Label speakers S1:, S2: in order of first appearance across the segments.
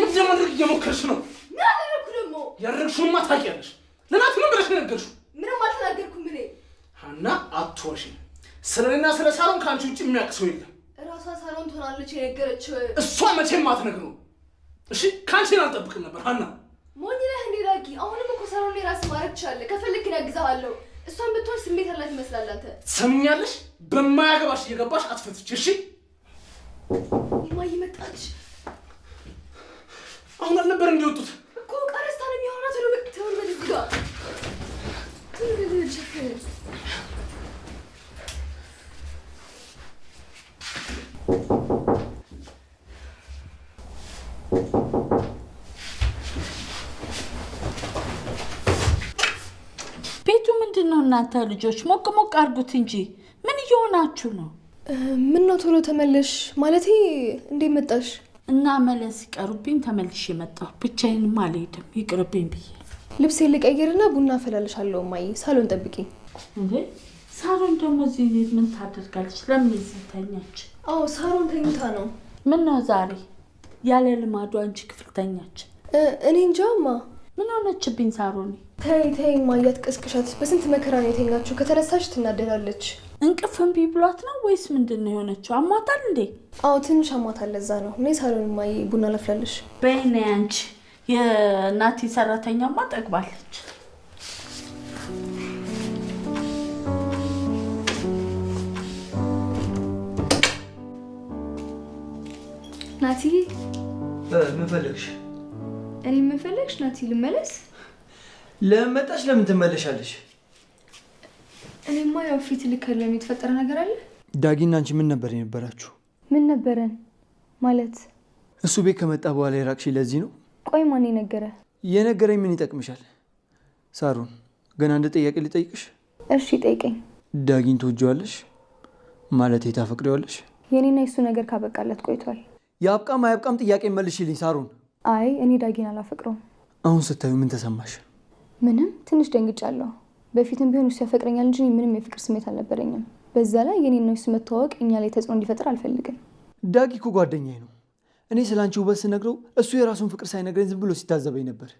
S1: እንደምን እየሞከርሽ ነው?
S2: ምን አደረኩ ደግሞ?
S1: ያረግሽውማ ታውቂያለሽ። ለናት ምን ብለሽ ነገርሽው?
S2: ምንም አልተናገርኩም እኔ።
S1: ሀና አትዋሺ። ስለኔና ስለ ሳሮን ካንቺ ውጪ የሚያውቅ ሰው የለም።
S2: ራሷ ሳሮን ትሆናለች የነገረችው።
S1: እሷ መቼም አትነግረው። እሺ ካንቺን አልጠብቅም ነበር ሀና።
S2: ሞኝ ነህ እንዴ ዳጊ? አሁንም እኮ ሳሮን ላይ ራስህ ማድረግ ትችላለህ። ከፈለክ ያግዛሃለሁ። እሷን ብትሆን ስሜት ያላት ይመስላል አንተ።
S1: ሰምኛለሽ? በማያገባሽ እየገባሽ አትፈትች። እሺ
S2: እማዬ መጣች።
S1: አሁን አልነበር እንዲወጡት
S2: እኮ ቀረስታ ነው የሚሆነው። ተወው በዚህ ጋር
S3: ቤቱ ምንድነው? እናንተ ልጆች ሞቅ ሞቅ አድርጉት እንጂ ምን እየሆናችሁ ነው?
S2: ምን ነው ቶሎ ተመለሽ ማለቴ እንዴ መጣሽ?
S3: እና መለስ ቀሩብኝ ተመልሼ መጣሁ። ብቻዬንም አልሄድም ይቅርብኝ ብዬ
S2: ልብስ ልቀይርና ቡና አፈላልሻለሁ። ማይ ሳሎን ጠብቂኝ።
S3: እንዴ ሳሮን ደግሞ እዚህ ቤት ምን ታደርጋለች? ለምን እዚህ ተኛች?
S2: አዎ ሳሮን ተኝታ ነው።
S3: ምን ነው ዛሬ ያለ ልማዱ አንቺ ክፍል ተኛች?
S2: እኔ እንጃማ።
S3: ምን ሆነችብኝ ሳሮን?
S2: ተይ ማያት ቀስቅሻት። በስንት መከራ ነው የተኛችው። ከተነሳሽ ትናደዳለች።
S3: እንቅልፍ እምቢ ብሏት ነው ወይስ ምንድነው የሆነችው? አሟታል እንዴ?
S2: አዎ ትንሽ አሟታል። ለዛ ነው። እኔ ሳሎን ማይ ቡና ላፍላልሽ።
S3: በእኔ አንቺ የናቲ ሰራተኛማ ጠግባለች።
S2: ናቲ
S4: ምን ፈልግሽ?
S2: እኔ ምን ፈልግሽ? ናቲ ልመለስ?
S4: ለምን መጣሽ? ለምን ትመለሻለሽ?
S2: እኔማ ያው ፊት ልከለም የተፈጠረ ነገር አለ።
S4: ዳጊና አንቺ ምን ነበር የነበራችሁ?
S2: ምን ነበረን ማለት?
S4: እሱ ቤት ከመጣ በኋላ የራቅሽ ለዚህ ነው?
S2: ቆይ ማን ነገረ?
S4: የነገረኝ ምን ይጠቅምሻል? ሳሮን ገና አንድ ጥያቄ ልጠይቅሽ።
S2: እሺ ጠይቀኝ።
S4: ዳጊን ትወጂዋለሽ? ማለት ታፈቅሪዋለሽ?
S2: የኔና የሱ ነገር ካበቃለት ቆይቷል።
S4: ያብቃም አያብቃም ጥያቄ መልሽልኝ ሳሮን።
S2: አይ እኔ ዳጊን አላፈቅረውም።
S4: አሁን ስታዩ ምን ተሰማሽ?
S2: ምንም ትንሽ ደንግጫለሁ። በፊትም ቢሆን እሱ ያፈቅረኛል እንጂ ምንም የፍቅር ስሜት አልነበረኝም። በዛ ላይ የኔና እሱ መተዋወቅ እኛ ላይ ተጽዕኖ እንዲፈጥር አልፈልግም።
S4: ዳጊ እኮ ጓደኛዬ ነው። እኔ ስላንቺ ውበት ስነግረው እሱ የራሱን ፍቅር ሳይነግረኝ ዝም ብሎ ሲታዘበኝ ነበር።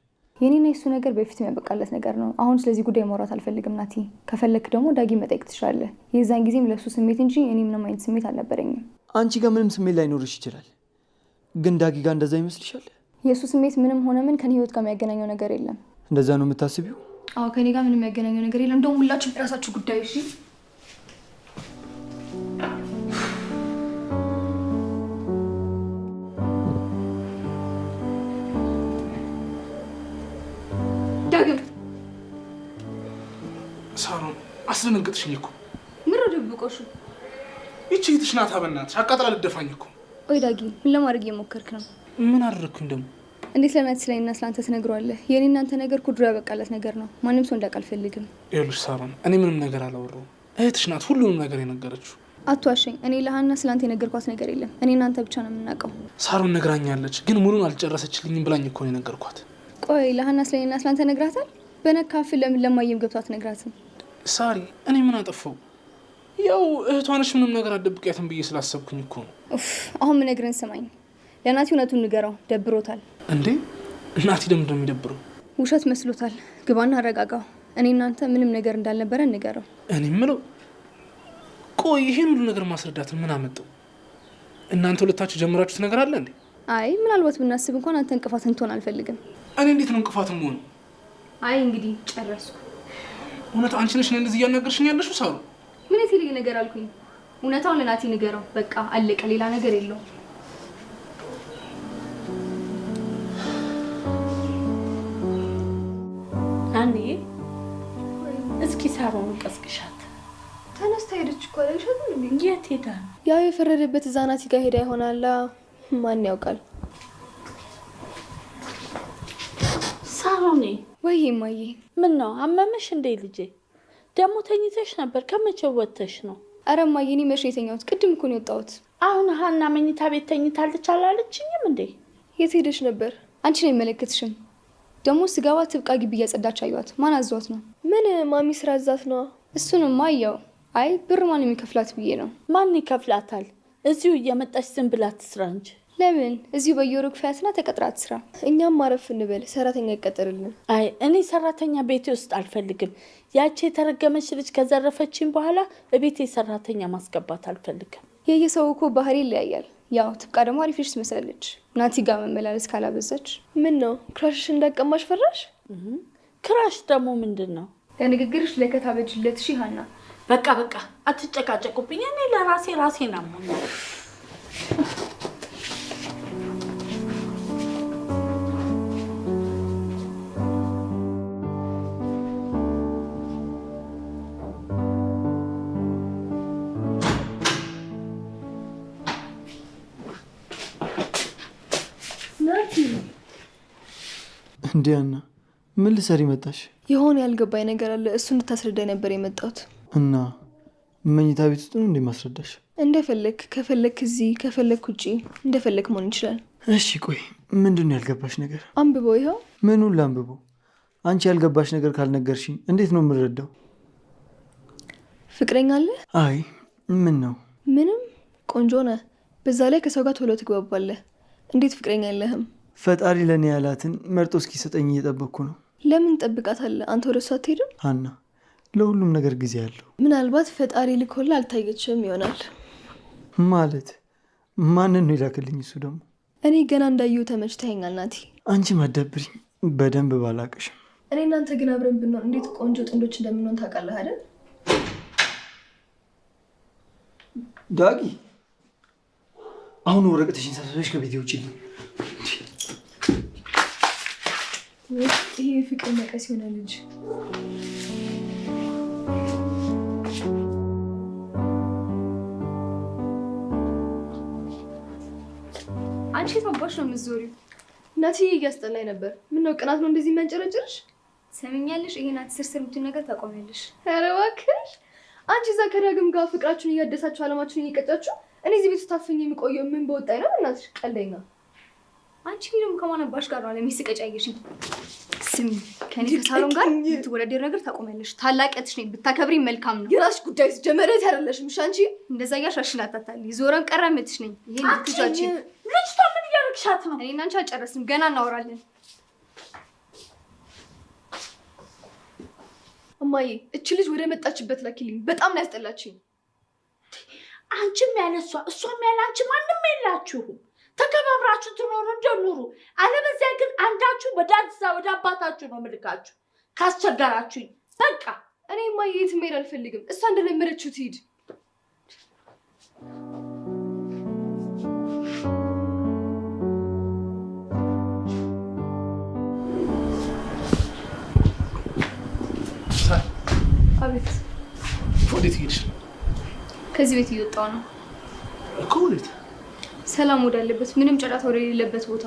S2: የኔና እሱ ነገር በፊትም ያበቃለት ነገር ነው። አሁን ስለዚህ ጉዳይ ማውራት አልፈልግም ናቲ። ከፈለክ ደግሞ ዳጊ መጠየቅ ትችላለህ። የዛን ጊዜም ለሱ ስሜት እንጂ እኔ ምንም አይነት ስሜት አልነበረኝም።
S4: አንቺ ጋር ምንም ስሜት ላይኖርሽ ይችላል፣ ግን ዳጊ ጋር እንደዛ ይመስልሻል?
S2: የሱ ስሜት ምንም ሆነ ምን ከኔ ህይወት ጋር የሚያገናኘው ነገር የለም።
S4: እንደዛ ነው የምታስቢው?
S2: አዎ ከኔ ጋር ምንም የሚያገናኘው ነገር የለም። እንደውም ሁላችሁም የራሳችሁ ጉዳይ። እሺ ዳግም
S1: ሳሮን አስደነግጥሽኝ እኮ።
S2: ምን ነው ደብቆሽ?
S1: ይቺ ትሽናታ በእናትሽ አቃጥላ ልደፋኝ እኮ።
S2: ኦይ ዳጊ ምን ለማድረግ እየሞከርክ ነው?
S1: ምን አደረኩኝ ደግሞ?
S2: እንዴት ለናት ስለኔና ስላንተ ትነግረዋለህ? የኔ እናንተ ነገር ኩድሮ ያበቃለት ነገር ነው። ማንም ሰው እንዳውቅ አልፈልግም።
S1: ይኸውልሽ ሳሮን እኔ ምንም ነገር አላወራሁም። እህትሽ ናት ሁሉንም ነገር የነገረችው።
S2: አትዋሸኝ። እኔ ለሀና ስላንተ የነገርኳት ነገር የለም። እኔ እናንተ ብቻ ነው የምናውቀው።
S1: ሳሮን ነግራኛለች፣ ግን ሙሉን አልጨረሰችልኝም ብላኝ እኮ ነው የነገርኳት።
S2: ቆይ ለሀና ስለኔና ስላንተ ነግራታል? በነካፍ ለምን ለማየም ገብቷት ነግራትም?
S1: ሳሪ እኔ ምን አጠፋው? ያው እህቷንሽ ምንም ነገር አደብቂያትም ብዬ ስላሰብኩኝ እኮ ነው።
S2: አሁን ምን ነግረን ስማኝ። ለናቲ እውነቱን ንገረው። ደብሮታል
S1: እንዴ? እናቲ ደም እንደሚደብረው
S2: ውሸት መስሎታል። ግባና አረጋጋው። እኔ እናንተ ምንም ነገር እንዳልነበረ ንገረው።
S1: እኔ ምለው ቆይ ይሄን ሁሉ ነገር ማስረዳትን ምን አመጣው? እናንተ ሁለታችሁ ጀምራችሁት ነገር አለ እንዴ?
S2: አይ ምናልባት ብናስብ እንኳን አንተ እንቅፋት እንትን አልፈልግም።
S1: እኔ እንዴት ነው እንቅፋትም ሆነ?
S2: አይ እንግዲህ ጨረስኩ።
S1: እውነት አንቺ ነሽ እንደዚህ እያናገርሽኝ ያለሽው ሳሩ?
S2: ምን የተለየ ነገር አልኩኝ? እውነታውን ለናቲ ንገረው። በቃ አለቀ። ሌላ ነገር የለውም።
S3: አንዴ እስኪ ሳሮን ቀስቅሻት።
S2: ተነስታ ሄደች እኮ አይደልሽም እንዴ?
S3: የት ሄዳ?
S2: ያው የፈረደበት እዛ ናቲ ጋር ሄዳ ይሆናል። ማን ያውቃል?
S3: ሳሮኔ
S2: ወይ ማዬ
S3: ምን ነው አመመሽ እንዴ ልጄ? ደሞ ተኝተሽ ነበር? ከመቼው ወጥተሽ ነው?
S2: አረ ማዬ እኔ መቼ የተኛሁት? ቅድም እኮ ነው የወጣሁት።
S3: አሁን ሀና መኝታ ቤት ተኝታለች አላለችኝም እንዴ?
S2: የት ሄደሽ ነበር? አንቺ ነው የሚመለከትሽም። ደሞ ስጋባ ትብቃ ግቢ እያጸዳች አዩዋት። ማን አዟት ነው? ምን ማሚ ስራ አዛት ነው? እሱንም ማየው። አይ ብር ማን የሚከፍላት ብዬ ነው።
S3: ማን ይከፍላታል? እዚሁ እየመጣች ዝም ብላ ትስራ እንጂ።
S2: ለምን እዚሁ በየወሩ ክፍያትና ተቀጥራት ስራ።
S5: እኛም ማረፍ እንበል፣ ሰራተኛ ይቀጠርልን።
S3: አይ እኔ ሰራተኛ ቤቴ ውስጥ አልፈልግም። ያቺ የተረገመች ልጅ ከዘረፈችኝ በኋላ ቤቴ ሰራተኛ ማስገባት አልፈልግም።
S2: የየሰው እኮ ባህሪ ይለያያል። ያው ትብቃ ደግሞ አሪፍ ልጅ ትመስላለች። ናቲ ጋር መመላለስ ካላበዛች።
S5: ምን ነው ክራሽሽ እንዳቀማሽ ፈራሽ?
S3: ክራሽ ደግሞ ምንድን ነው?
S2: ለንግግርሽ ለከታ በጅለት እሺ ሀና።
S3: በቃ አትጨቃጨቁብኝ። እኔ ለራሴ ናሙኛል።
S4: እንዲያና ምን ልሰሪ መጣሽ?
S5: የሆነ ያልገባኝ ነገር አለ። እሱ እንድታስረዳኝ ነበር የመጣሁት።
S4: እና መኝታ ቤት ውስጥ ነው እንደማስረዳሽ?
S5: እንደፈለክ፣ ከፈለክ እዚህ፣ ከፈለክ ውጪ፣ እንደፈለክ መሆን ይችላል።
S4: እሺ ቆይ ምንድን ነው ያልገባሽ ነገር?
S5: አንብበው። ይኸው።
S4: ምኑን ላንብበው? አንቺ ያልገባሽ ነገር ካልነገርሽኝ እንዴት ነው የምረዳው?
S5: ፍቅረኛ አለ?
S4: አይ ምን ነው?
S5: ምንም። ቆንጆ ነህ። በዛ ላይ ከሰው ጋር ቶሎ ትግባባለህ። እንዴት ፍቅረኛ የለህም?
S4: ፈጣሪ ለእኔ ያላትን መርጦ እስኪሰጠኝ እየጠበቅኩ ነው።
S5: ለምን ጠብቃታለህ? አንተ ወደ እሷ አትሄድም?
S4: ሀና ለሁሉም ነገር ጊዜ አለው።
S5: ምናልባት ፈጣሪ ልኮልህ አልታየችም ይሆናል።
S4: ማለት ማንን ነው ይላክልኝ? እሱ ደግሞ
S5: እኔ ገና እንዳየሁ ተመችተኸኛል ናቲ።
S4: አንቺ መደብሪኝ በደንብ ባላቅሽም።
S5: እኔ እናንተ ግን አብረን ብንሆን እንዴት ቆንጆ ጥንዶች እንደምንሆን ታውቃለህ አይደል?
S4: ዳጊ አሁን ወረቀትሽን ሰብስበሽ ከቤት ውጪ።
S5: ይሄ ፍቅር መቀስ የሆነ ልጅ
S2: አንቺ ተባባሽ ነው የምትዞሪው?
S5: ናቲ እያስጠላኝ ነበር። ምን ነው ቅናት ነው እንደዚህ የሚያንጨረጭርሽ?
S2: ሰምኛለሽ? ይሄን አትስርስር የምትይው ነገር ታቆሚያለሽ።
S5: ኧረ እባክሽ አንቺ እዛ ከዳግም ጋር ፍቅራችሁን እያደሳችሁ አለማችሁን እየቀጫችሁ እኔ እዚህ ቤት ውስጥ ታፍኜ የሚቆየው ምን በወጣኝ ነው? እናትሽ ቀልደኛ።
S2: አንቺ ደግሞ ከማነባሽ ጋር ነው ለሚስቀጫየሽ። ስሚ ከኔ ከሳሎን ጋር የምትወዳደር ነገር ታቆሚያለሽ። ታላቅትሽ ነኝ፣ ብታከብሪ መልካም ነው።
S5: የራስሽ ጉዳይ ጀመረት ያደለሽም እሺ። አንቺ
S2: እንደዛ ያሻሽላታታል። ዞረን ቀረምትሽ ነኝ። ይሄን ልትጃቺ
S3: ልጅቷ ምን እያደረግሻት ነው?
S2: እኔና አንቺ አልጨረስንም፣ ገና እናወራለን።
S5: እማዬ እቺ ልጅ ወደ መጣችበት ላኪልኝ። በጣም ነው ያስጠላችኝ።
S3: አንቺም ያለ እሷም ያለ አንቺ ማንም የላችሁም። ተከባብራችሁ ትኖሩ እንደኑሩ። አለበዚያ ግን አንዳችሁ ወደ አባታችሁ ነው ምልካችሁ። ካስቸገራችሁኝ በቃ
S5: እኔ እማዬ የትም መሄድ አልፈልግም። እሷ እንደለመደችው ትሂድ። አቤት።
S1: ወዴት ሄድሽ?
S2: ከዚህ ቤት እየወጣሁ ነው
S1: እኮ። ወዴት?
S2: ሰላም ወዳለበት፣ ምንም ጨዳታ ወደሌለበት ቦታ።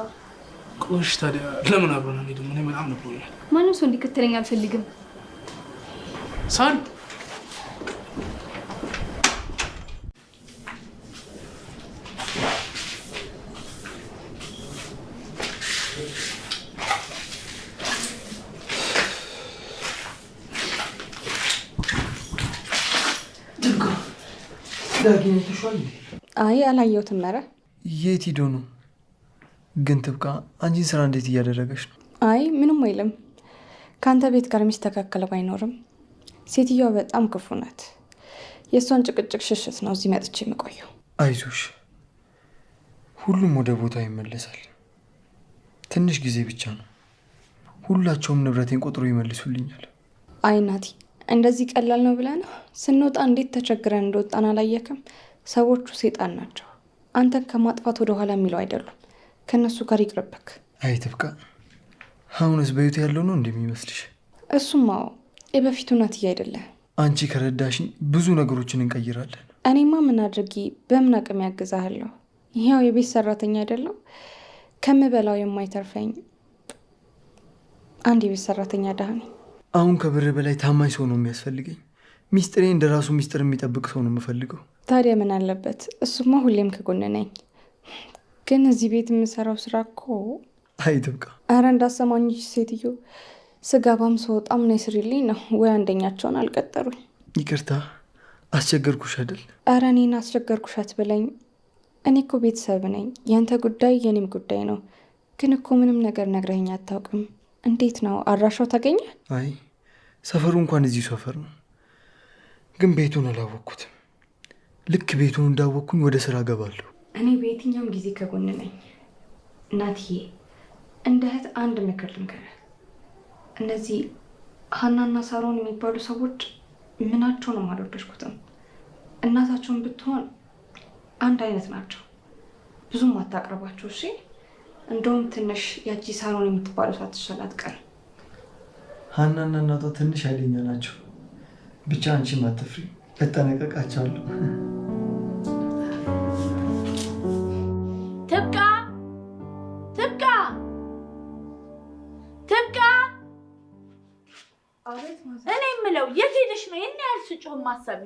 S1: ቆሽ ታዲያ ለምን አብረን አንሄድም? እኔ በጣም ነብሮኛል።
S2: ማንም ሰው እንዲከተለኝ አልፈልግም።
S1: ሳሪ
S4: ዳጊን ተሿል?
S6: አይ አላየሁትም። ኧረ
S4: የት ሄዶ ነው? ግን ትብቃ አንቺን ስራ እንዴት እያደረገች ነው?
S6: አይ ምንም አይልም። ከአንተ ቤት ጋር የሚስተካከለ ባይኖርም ሴትዮዋ በጣም ክፉ ናት። የእሷን ጭቅጭቅ ሽሽት ነው እዚህ መጥቼ የምቆየው።
S4: አይዞሽ፣ ሁሉም ወደ ቦታ ይመለሳል። ትንሽ ጊዜ ብቻ ነው። ሁላቸውም ንብረቴን ቆጥሮ ይመልሱልኛል።
S6: አይ ናቲ፣ እንደዚህ ቀላል ነው ብለህ ነው? ስንወጣ እንዴት ተቸግረን እንደወጣን አላየክም? ሰዎቹ ሴጣን ናቸው። አንተን ከማጥፋት ወደ ኋላ የሚለው አይደሉም። ከነሱ ጋር ይቅርብክ።
S4: አይ ትብቃ፣ አሁንስ በዩት ያለው ነው እንደሚመስልሽ?
S6: እሱማው የበፊቱ ናቲ አይደለ።
S4: አንቺ ከረዳሽኝ ብዙ ነገሮችን እንቀይራለን።
S6: እኔማ ምን አድርጊ በምን አቅም ያግዛለሁ? ይሄው የቤት ሰራተኛ አይደለም? ከምበላው የማይተርፈኝ አንድ የቤት ሰራተኛ ደሃ ነኝ።
S4: አሁን ከብር በላይ ታማኝ ሰው ነው የሚያስፈልገኝ። ሚስጥሬ እንደራሱ ሚስጥር የሚጠብቅ ሰው ነው የምፈልገው።
S6: ታዲያ ምን አለበት? እሱማ ሁሌም ከጎን ነኝ። ግን እዚህ ቤት የምሰራው ስራ እኮ
S4: አይ ትብቃ።
S6: አረ እንዳሰማኝ ሴትዮ፣ ስገባም ስወጣም ነይ ስሪልኝ ነው ወይ አንደኛቸውን አልቀጠሩኝ።
S4: ይቅርታ አስቸገርኩሽ አይደል?
S6: አረ እኔን አስቸገርኩሽ አትበለኝ። እኔ እኮ ቤተሰብ ነኝ። ያንተ ጉዳይ የኔም ጉዳይ ነው። ግን እኮ ምንም ነገር ነግረኸኝ አታውቅም። እንዴት ነው አድራሻው ታገኘ?
S4: አይ ሰፈሩ እንኳን እዚሁ ሰፈር ነው፣ ግን ቤቱን አላወቅኩትም። ልክ ቤቱን እንዳወቅኩኝ ወደ ስራ ገባለሁ።
S6: እኔ በየትኛውም ጊዜ ከጎን ነኝ እናትዬ። እንደ እህት አንድ ምክር ልንገርህ። እነዚህ ሀናና ሳሮን የሚባሉ ሰዎች ምናቸውንም አልወደድኩትም። እናታቸውን ብትሆን አንድ አይነት ናቸው። ብዙም አታቅርባቸው እሺ። እንደውም ትንሽ ያቺ ሳሮን የምትባለው ሳትሻል አትቀር።
S4: ሀናና እናቷ ትንሽ ኃይለኛ ናቸው። ብቻ አንቺም አትፍሪ፣ እጠነቀቃቸዋለሁ።
S3: ትብቃ ትብቃ ትብቃ። እኔ የምለው የት ሄደሽ ነው? የኔ ያህል ስጮህ ማሰብ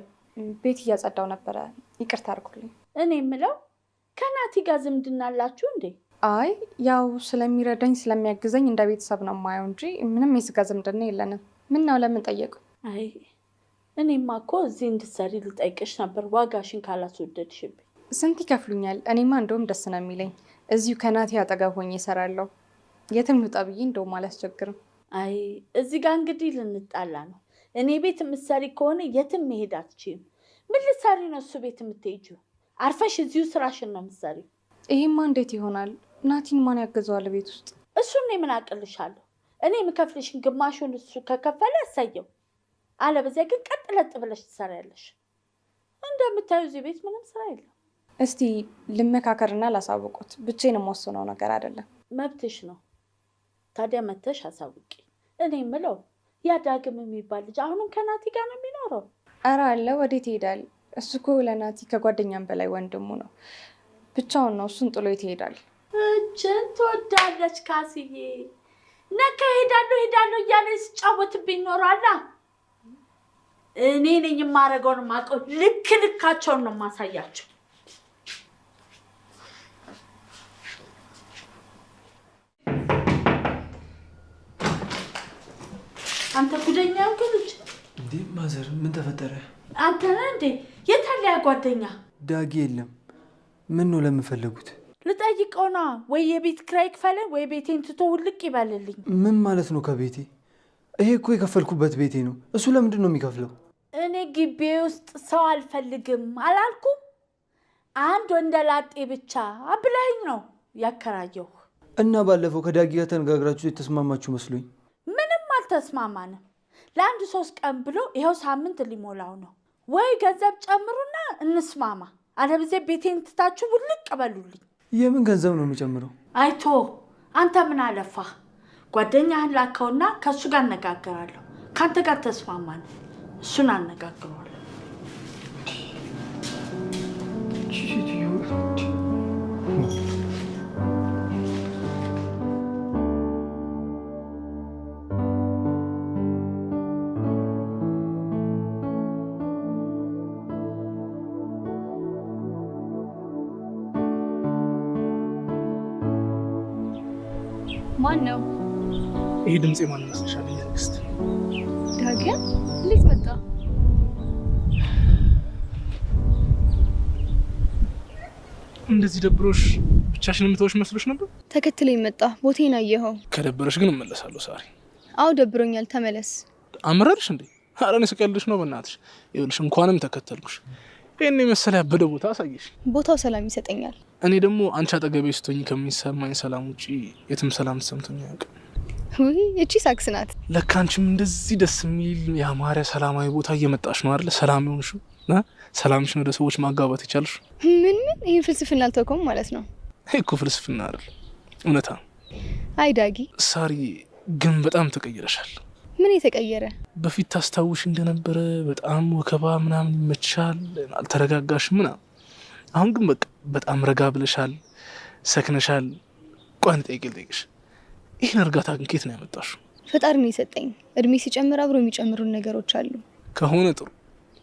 S6: ቤት እያጸዳው ነበረ። ይቅርታ አድርጉልኝ።
S3: እኔ የምለው ከናቲ ጋር ዝምድና አላችሁ እንዴ?
S6: አይ ያው ስለሚረዳኝ ስለሚያግዘኝ እንደ ቤተሰብ ነው የማየው እንጂ ምንም የስጋ ዝምድና የለንም። ምን ነው ለምን ጠየቁ?
S3: አይ እኔማ እኮ እዚህ እንድትሰሪ ልጠይቅሽ ነበር፣ ዋጋሽን ካላስወደድሽብኝ።
S6: ስንት ይከፍሉኛል? እኔማ እንደውም ደስ ነው የሚለኝ እዚሁ ከናቲ አጠገብ ሆኜ እሰራለሁ። የትም ልውጣ ብዬ እንደውም አላስቸግርም።
S3: አይ እዚህ ጋር እንግዲህ ልንጣላ ነው። እኔ ቤት የምትሰሪ ከሆነ የትም መሄድ አትችይም። ምን ልትሰሪ ነው እሱ ቤት የምትሄጂው? አርፈሽ እዚሁ ስራሽን ነው የምትሰሪው።
S6: ይሄማ እንዴት ይሆናል? ናቲን ማን ያገዘዋል ቤት ውስጥ?
S3: እሱን እኔ ምን አቅልሻለሁ? እኔ የምከፍልሽን ግማሹን እሱ ከከፈለ ያሳየው፣ አለበዚያ ግን ቀጥ ለጥ ብለሽ ትሰሪያለሽ። እንደምታዩ እዚህ ቤት ምንም ስራ የለም።
S6: እስቲ ልመካከርና ላሳውቁት። ብቻዬን የምወስነው ነገር አይደለም።
S3: መብትሽ ነው። ታዲያ መተሽ አሳውቂ። እኔ የምለው ያ ዳግም የሚባል ልጅ አሁንም ከናቲ ጋር ነው የሚኖረው?
S6: ኧረ አለ። ወዴት ይሄዳል? እሱ እኮ ለናቲ ከጓደኛም በላይ ወንድሙ ነው። ብቻውን ነው። እሱን ጥሎ የት ይሄዳል?
S3: እችን ትወዳለች ካስዬ። ነካ ሄዳለሁ እያለ ሲጫወትብኝ ኖሯላ። እኔ ነኝ የማደርገውን የማውቀው። ልክ ልካቸውን ነው የማሳያቸው። አንተ ጉደኛ ልጅ!
S4: እንዴ ማዘር፣ ምን ተፈጠረ?
S3: አንተ ነህ እንዴ? የት አለ ያ ጓደኛ?
S4: ዳጊ የለም። ምን ነው ለምፈለጉት?
S3: ልጠይቀው ነው። ወይ የቤት ኪራይ ክፈለን ወይ ቤቴን ትቶ ውልቅ ይበልልኝ።
S4: ምን ማለት ነው ከቤቴ? ይሄ እኮ የከፈልኩበት ቤቴ ነው። እሱ ለምንድን ነው የሚከፍለው?
S3: እኔ ግቢ ውስጥ ሰው አልፈልግም አላልኩም? አንድ ወንደላጤ ብቻ አብላኝ ነው ያከራየው።
S4: እና ባለፈው ከዳጊ ጋር ተነጋግራችሁ የተስማማችሁ መስሎኝ።
S3: ምንም አልተስማማንም። ለአንድ 3 ቀን ብሎ ይኸው ሳምንት ሊሞላው ነው። ወይ ገንዘብ ጨምሩና እንስማማ፣ አለበለዚያ ቤቴን ትታችሁ ውልቅ በሉልኝ።
S4: የምን ገንዘብ ነው የሚጨምረው?
S3: አይቶ አንተ ምን አለፋ? ጓደኛህን ላከውና ከእሱ ጋር አነጋገራለሁ። ከአንተ ጋር ተስማማን፣ እሱን አነጋግረዋለሁ።
S5: ማን ነው?
S1: ይሄ ድምጽ የማን ይመስልሻል? ንግስት።
S5: ዳግም እንዴት መጣ?
S1: እንደዚህ ደብሮሽ ብቻሽን የምትወሽ መስሎሽ ነበር?
S2: ተከትለኝ መጣ። ቦቴን አየኸው?
S1: ከደበረሽ ግን እመለሳለሁ ሳሪ።
S2: አዎ ደብሮኛል፣ ተመለስ።
S1: አመረርሽ እንዴ? ኧረ እኔ ስቀልድሽ ነው በእናትሽ። ይኸውልሽ እንኳንም ተከተልኩሽ። ይሄን የመሰለ ያበደ ቦታ አሳየሽ።
S2: ቦታው ሰላም ይሰጠኛል።
S1: እኔ ደግሞ አንቺ አጠገቤ ስትሆኚ ከሚሰማኝ ሰላም ውጪ የትም ሰላም ተሰምቶኝ አያውቅም።
S2: ውይ እቺ ሳክስ ናት።
S1: ለካ አንቺም እንደዚህ ደስ የሚል ያማረ ሰላማዊ ቦታ እየመጣሽ ነው አይደል? ሰላም ይሆንሽው ሰላምሽን ወደ ሰዎች ማጋባት ይቻልሽ።
S2: ምን ይሄን ፍልስፍና አልተውከውም ማለት ነው?
S1: ይሄ እኮ ፍልስፍና አይደል፣ እውነታ ነው።
S2: አይ ዳጊ፣
S1: ሳሪ ግን በጣም ተቀይረሻል።
S2: ምን የተቀየረ?
S1: በፊት ታስታውሽ እንደነበረ በጣም ወከባ ምናምን ይመችሻል፣ አልተረጋጋሽም ምናምን። አሁን ግን በቃ በጣም ረጋ ብለሻል፣ ሰክነሻል። ቋን ጠይቅሽ፣ ይህን እርጋታ ግን ከየት ነው ያመጣሽው?
S2: ፈጣሪ ነው የሰጠኝ። እድሜ ሲጨምር አብሮ የሚጨምሩን ነገሮች አሉ።
S1: ከሆነ ጥሩ።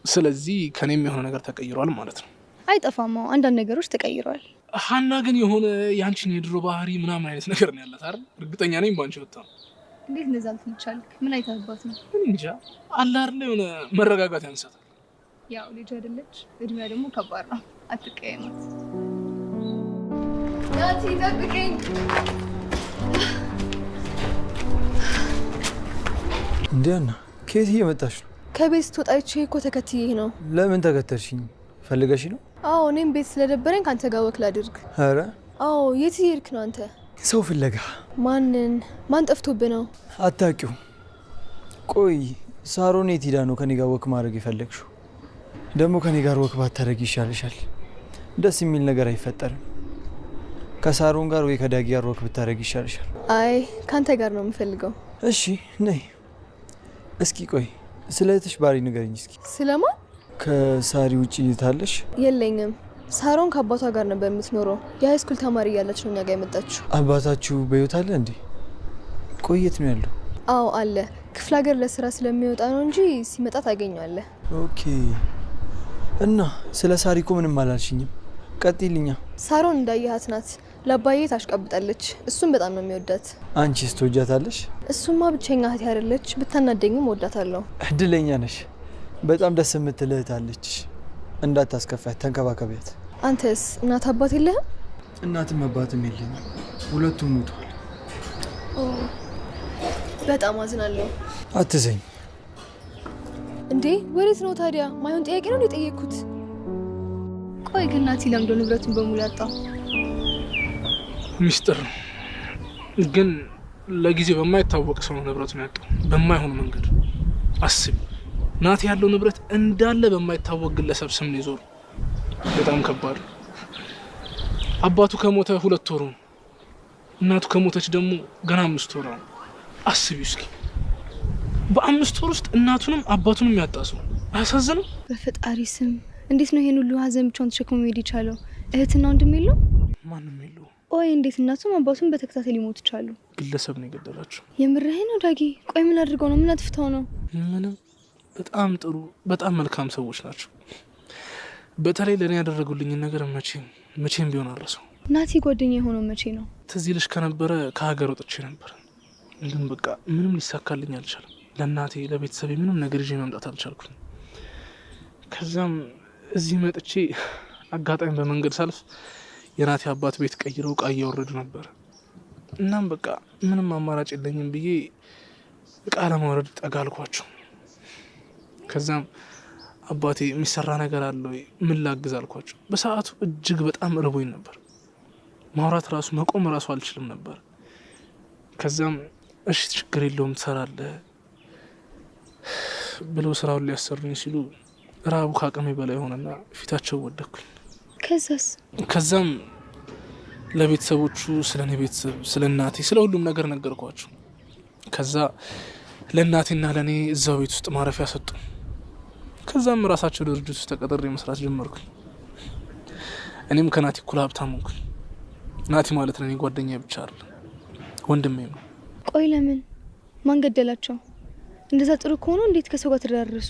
S1: ስለዚህ ከኔም የሆነ ነገር ተቀይሯል ማለት ነው።
S2: አይጠፋም፣ አንዳንድ ነገሮች ተቀይረዋል።
S1: ሀና ግን የሆነ ያንቺን የድሮ ባህሪ ምናምን አይነት ነገር ነው ያላት አይደል? እርግጠኛ ነኝ ባንቺ ወጣ።
S2: እንዴት እንደዛ ልትቻልክ? ምን አይታባት ነው?
S1: እንጃ አለ አይደል የሆነ መረጋጋት ያንሳታል።
S2: ያው ልጅ አይደለች፣ እድሜዋ ደግሞ ከባድ ነው። አትቀየማት።
S5: ናቲ ጠብቀኝ።
S4: እንዴና ከየት እየመጣሽ ነው?
S5: ከቤት ስትወጣች እኮ ተከትዬ ነው።
S4: ለምን ተከተልሽኝ? ፈልገሽ ነው?
S5: አዎ እኔም ቤት ስለደበረኝ ካንተ ጋር ወክ ላድርግ።
S4: ኧረ
S5: አዎ የት እየሄድክ ነው አንተ?
S4: ሰው ፍለጋ።
S5: ማንን? ማን ጠፍቶብህ ነው?
S4: አታውቂው? ቆይ ሳሮን የት ሄዳ ነው ከኔ ጋር ወክ ማድረግ የፈለግሽው? ደግሞ ከኔ ጋር ወክ ባታረጊ ይሻልሻል። ደስ የሚል ነገር አይፈጠርም። ከሳሮን ጋር ወይ ከዳጊ ጋር ወክ ብታረጊ ይሻልሻል።
S5: አይ ካንተ ጋር ነው የምፈልገው።
S4: እሺ ነይ። እስኪ ቆይ ስለ እህትሽ ባህሪ ንገረኝ እስኪ።
S5: ስለማን?
S4: ከሳሪ ውጭ ታለሽ?
S5: የለኝም። ሳሮን ከአባቷ ጋር ነበር የምትኖረው። የሃይስኩል ተማሪ እያለች ነው እኛ ጋር የመጣችው።
S4: አባታችሁ በሕይወት አለ እንዴ? ቆየት ነው ያለው?
S5: አዎ አለ። ክፍለ ሀገር ለስራ ስለሚወጣ ነው እንጂ ሲመጣ ታገኘዋለህ።
S4: ኦኬ። እና ስለ ሳሪ እኮ ምንም አላልሽኝም። ቀጥይልኛ።
S5: ሳሮን እንዳየሃት ናት። ለአባዬ ታሽቃብጣለች። እሱም በጣም ነው የሚወዳት።
S4: አንቺስ ትወጃታለሽ?
S5: እሱማ ብቸኛ እህቴ አይደለች። ብታናደኝም ወዳታለሁ።
S4: እድለኛ ነሽ። በጣም ደስ የምትል እህት አለችሽ። እንዳታስከፋት፣ ተንከባከቢያት።
S5: አንተስ እናት አባት የለህም?
S4: እናትም አባትም የለኝም። ሁለቱም ሞተዋል።
S5: በጣም አዝናለሁ።
S4: አትዘኝ።
S5: እንዴ ወዴት ነው ታዲያ? ማይሆን ጥያቄ ነው የጠየቅኩት። ቆይ ግን ናቲ ለምዶ ንብረቱን በሙሉ ያጣው?
S1: ሚስጥር ነው። ግን ለጊዜው በማይታወቅ ሰው ንብረቱን ያጣው፣ በማይሆን መንገድ። አስቢ፣ ናቲ ያለው ንብረት እንዳለ በማይታወቅ ግለሰብ ስም ነው ይዞር። በጣም ከባድ። አባቱ ከሞተ 2 ወሩ፣ እናቱ ከሞተች ደግሞ ገና 5 ወሩ። አስቢ እስኪ በ5 ወር ውስጥ እናቱንም አባቱንም ያጣ ሰው አያሳዝንም?
S2: በፈጣሪ ስም እንዴት ነው ይሄን ሁሉ ሀዘን ብቻውን ተሸክሞ መሄድ የቻለው? እህትና ወንድም የለው?
S1: ማንም የለው።
S2: ቆይ እንዴት እናቱም አባቱም በተከታታይ ሊሞቱ ቻሉ?
S1: ግለሰብ ነው የገደላቸው።
S2: የምርህ ነው ዳጊ? ቆይ ምን አድርገው ነው? ምን አጥፍተው ነው?
S1: ምንም። በጣም ጥሩ በጣም መልካም ሰዎች ናቸው። በተለይ ለኔ ያደረጉልኝን ነገር መቼም ቢሆን አልረሳው።
S2: ናቲ ጓደኛ የሆነው መቼ ነው?
S1: ትዝ ይልሽ ከነበረ ከሀገር ወጥቼ ነበር። ግን በቃ ምንም ሊሳካልኝ አልቻለም። ለእናቴ ለቤተሰቤ ምንም ነገር ይዤ መምጣት አልቻልኩም። ከዛም እዚህ መጥቼ አጋጣሚ በመንገድ ሳልፍ የናቴ አባት ቤት ቀይረው እቃ እያወረዱ ነበር። እናም በቃ ምንም አማራጭ የለኝም ብዬ እቃ ለማውረድ ጠጋ አልኳቸው። ከዛም አባቴ የሚሰራ ነገር አለ ወይ ምን ላግዝ አልኳቸው። በሰዓቱ እጅግ በጣም ርቦኝ ነበር። ማውራት ራሱ መቆም ራሱ አልችልም ነበር። ከዛም እሺ ችግር የለውም ትሰራለህ ብለው ስራውን ሊያሰሩኝ ሲሉ ራቡ ከአቅሜ በላይ ሆነና ፊታቸው ወደኩኝ። ከዛም ለቤተሰቦቹ ስለኔ ቤተሰብ ስለ እናቴ ስለ ሁሉም ነገር ነገርኳቸው። ከዛ ለእናቴና ለኔ እዛው ቤት ውስጥ ማረፊያ ሰጡ። ከዛም ራሳቸው ድርጅት ውስጥ ተቀጥሬ መስራት ጀመርኩኝ። እኔም ከናቲ እኩል ሀብታም ሆንኩኝ። ናቲ ማለት ለኔ ጓደኛ ብቻ አይደለም ወንድሜ ነው።
S2: ቆይ ለምን? ማን ገደላቸው? እንደዛ ጥሩ ከሆነ እንዴት ከሰው ጋር ተደራረሱ?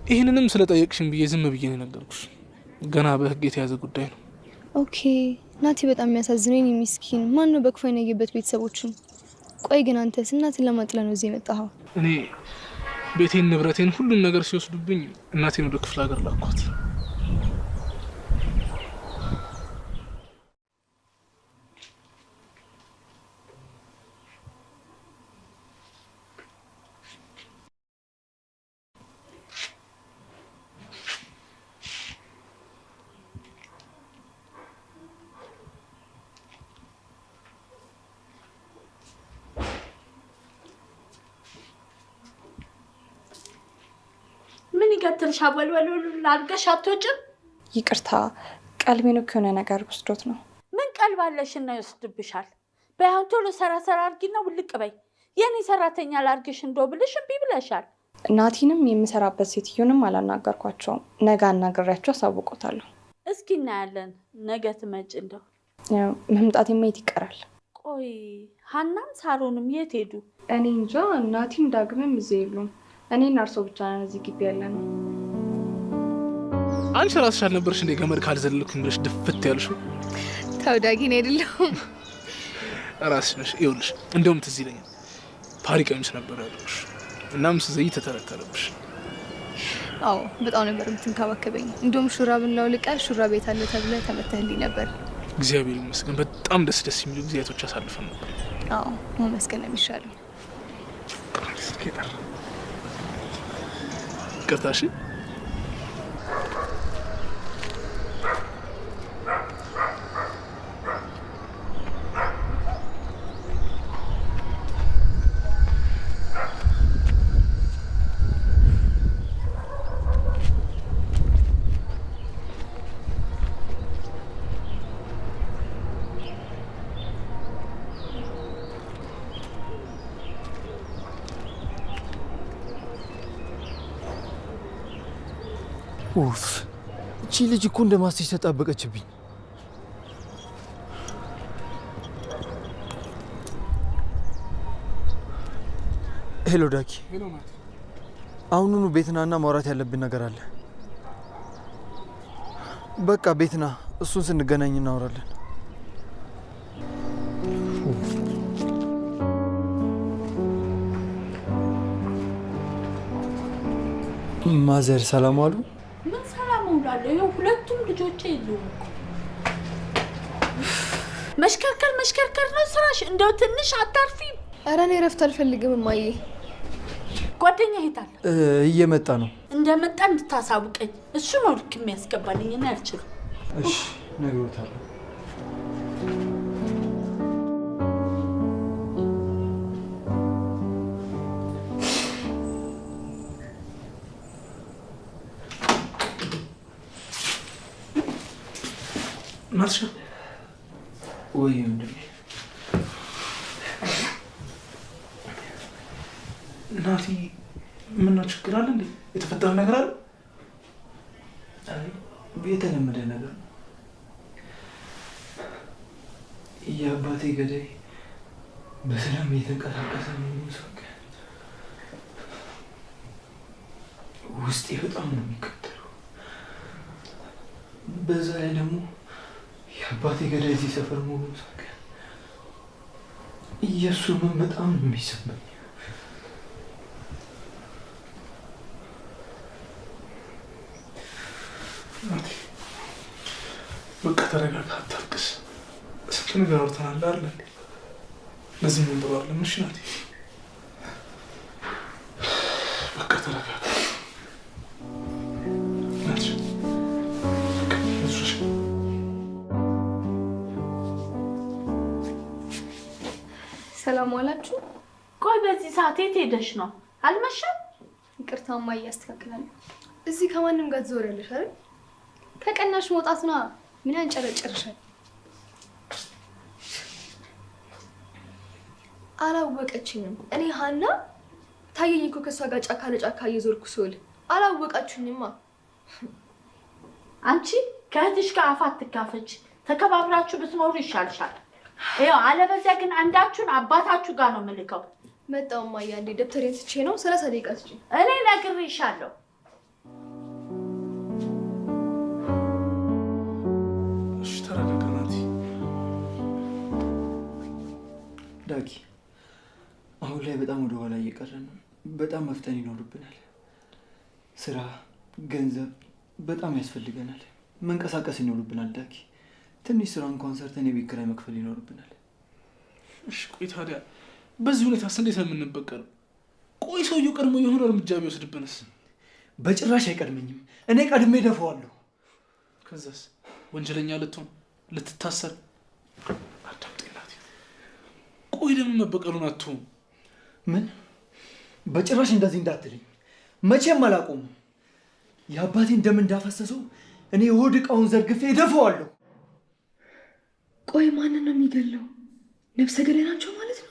S1: ይህንንም ስለጠየቅሽን ብዬ ዝም ብዬ ነው የነገርኩሽ። ገና በህግ የተያዘ ጉዳይ ነው።
S2: ኦኬ። ናቲ በጣም የሚያሳዝነኝ ሚስኪን። ማን ነው በክፉ የነየበት ቤተሰቦቹን? ቆይ ግን አንተስ እናትን ለማጥላ ነው እዚህ የመጣኸው?
S1: እኔ ቤቴን ንብረቴን ሁሉም ነገር ሲወስዱብኝ እናቴን ወደ ክፍለ ሀገር ላኳት።
S3: ምን ይገትልሽ? አወልወል አድርገሽ አትወጭም?
S6: ይቅርታ ቀልቤን እኮ የሆነ ነገር ወስዶት ነው።
S3: ምን ቀልባለሽና ይወስድብሻል? በያው ቶሎ ሰራ አድርጊና ውልቅ በይ። የኔ ሰራተኛ ላርግሽ እንደው ብልሽ እምቢ ብለሻል።
S6: ናቲንም የምሰራበት ሴትዮንም አላናገርኳቸውም። ነገ አናግሬያቸው አሳውቆታለሁ።
S3: እስኪ እናያለን። ነገ ትመጭ እንደው
S6: መምጣት የማየት ይቀራል።
S3: ቆይ ሀናም ሳሮንም የት ሄዱ?
S6: እኔ እንጃ። ናቲም ዳግምም እዚህ የሉም። እኔና እርሶ ብቻ ነን እዚህ ግቢ ያለነው።
S1: አንቺ ራስሽ አልነበርሽ እንደ ገመድ ካልዘለልኩኝ ብለሽ ድፍት ያልሽው?
S5: ተው ዳጊ ነው አይደለም
S1: ራስሽ ነሽ። ይኸውልሽ እንደውም ትዝ ይለኛል ፓሪ ቀሚስ ነበር ያለሽ። እናም ስዘይ ተተረተረብሽ።
S5: አዎ በጣም ነበር የምትንከባከበኝ። እንደውም ሹራብን ላውልቀ ሹራብ ቤት አለ ተብለ ተመተህልኝ ነበር።
S1: እግዚአብሔር ይመስገን በጣም ደስ የሚሉ ጊዜያቶች አሳልፈን ነበር።
S2: አዎ መመስገን ነው የሚሻለው።
S1: ቅርታሽ
S4: ኡፍ እቺ ልጅ እኮ እንደ ማስቲሽ ተጣበቀችብኝ። ሄሎ ዳኪ።
S1: ሄሎ ናት።
S4: አሁኑኑ ቤትናና ማውራት ያለብን ነገር አለ። በቃ ቤትና እሱን ስንገናኝ እናወራለን። ማዘር ሰላም አሉ?
S3: ምን ሰላም ውላለሁ? ይኸው ሁለቱም ልጆቼ የሉም እኮ። መሽከርከር ነው ስራሽ። እንደው ትንሽ አታርፊም?
S5: ኧረ እኔ እረፍት አልፈልግም እማዬ።
S3: ጓደኛ ይሄዳል
S4: እየመጣ ነው።
S3: እንደመጣ እንድታሳውቀኝ። እሱ ነው ልክ የሚያስገባልኝ እና አልችልም።
S4: እሺ ነግሮታለሁ።
S1: ናትሻ
S4: ወይ ወንድሜ
S1: ናቲ ምነው ችግር አለ እንዴ? የተፈጠረ ነገር አለ?
S4: አይ የተለመደ ነገር ነው። የአባቴ ገዳይ በሰላም እየተንቀሳቀሰ ነው። ውስጤ በጣም ነው የሚቀጠለው። በዛ ላይ ደግሞ የአባቴ ገዳይ እዚህ ሰፈር መሆኑ ሳውቅ የእሱ ህመም በጣም ነው የሚሰማኝ።
S1: በቃ ተረጋጋ፣ አታልቅስ። ስንት ነገር አውርተናል አይደል? ለዚህ ምን ብለዋለን? እሺ ናቲ በቃ ተረጋጋ።
S5: ሰላም ዋላችሁ።
S3: ቆይ በዚህ ሰዓት የት ሄደሽ ነው? አልመሸም?
S5: ይቅርታ እማዬ ያስተካክላል። እዚህ ከማንም ጋር ትዞሪያለሽ አይደል? ከቀናሽ መውጣትና ምን ያንጨረጨርሻል? አላወቀችኝም። እኔ ሀና ታየኝ እኮ ከሷ ጋር ጫካ ለጫካ እየዞርኩ ስውል አላወቃችሁኝማ።
S3: አንቺ ከእህትሽ ጋር አፍ አትካፈች። ተከባብራችሁ ብትኖሩ ይሻልሻል። ይኸው አለበዚያ ግን አንዳችሁን አባታችሁ ጋር ነው የምልከው።
S5: መጣሁ እማዬ። አንዴ ደብተሬን ትቼ ነው 30 ደቂቃ ትቼ
S3: እኔ ነግሬሻለሁ።
S1: እሺ ተረጋጋ ናቲ።
S4: ዳጊ አሁን ላይ በጣም ወደ ኋላ እየቀረን ነው። በጣም መፍጠን ይኖርብናል። ስራ፣ ገንዘብ በጣም ያስፈልገናል። መንቀሳቀስ ይኖርብናል ዳጊ። ትንሽ ስራ እንኳን ሰርተን የቤት ኪራይ መክፈል ይኖርብናል።
S1: እሺ ቆይ ታዲያ በዚህ ሁኔታ እንዴት ነው የምንበቀለው? ቆይ ሰውየው ቀድሞ የሆነ እርምጃ ቢወስድብንስ?
S4: በጭራሽ አይቀድመኝም። እኔ ቀድሜ ደፋዋለሁ።
S1: ከዛስ ወንጀለኛ ልትሆን ልትታሰር። አዳምጠኝ ናቲ። ቆይ ለምን መበቀሉን አትሆን?
S4: ምን? በጭራሽ እንደዚህ እንዳትለኝ። መቼም አላቆምም። የአባቴን ደም እንዳፈሰሰው እኔ የሆድ ዕቃውን ዘርግፌ ደፋዋለሁ።
S5: ቆይ ማንን ነው የሚገለው? ነፍሰ ገዳይ ናቸው ማለት ነው?